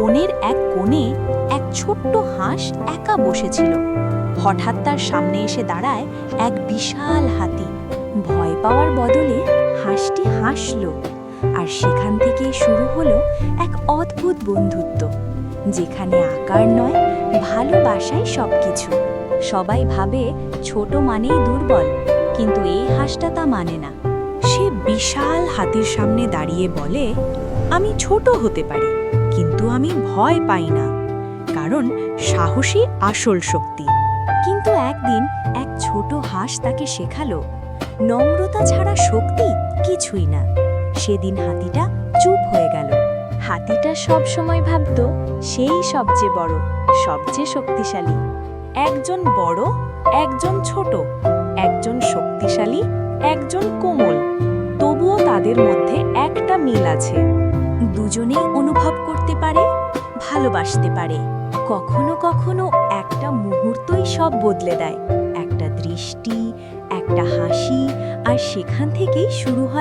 বনের এক কোণে এক ছোট্ট হাঁস একা বসেছিল। হঠাৎ তার সামনে এসে দাঁড়ায় এক বিশাল হাতি। ভয় পাওয়ার বদলে হাঁসটি হাসল, আর সেখান থেকে শুরু হলো এক অদ্ভুত বন্ধুত্ব, যেখানে আকার নয়, ভালোবাসাই সবকিছু। সবাই ভাবে ছোট মানেই দুর্বল, কিন্তু এই হাঁসটা তা মানে না। সে বিশাল হাতির সামনে দাঁড়িয়ে বলে, আমি ছোট হতে পারি, কিন্তু আমি ভয় পাই না, কারণ সাহসী আসল শক্তি। কিন্তু একদিন এক ছোট হাঁস তাকে শেখালো, নম্রতা ছাড়া শক্তি কিছুই না। সেদিন হাতিটা চুপ হয়ে গেল। হাতিটা সব সময় ভাবত সেই সবচেয়ে বড়, সবচেয়ে শক্তিশালী। একজন বড়, একজন ছোট, একজন শক্তিশালী, একজন কোমল, তবুও তাদের মধ্যে একটা মিল আছে। দুজনেই অনুভব করতে পারে, ভালোবাসতে পারে। কখনো কখনো একটা মুহূর্তই সব বদলে দেয়, একটা দৃষ্টি, একটা হাসি, আর সেখান থেকেই শুরু হয়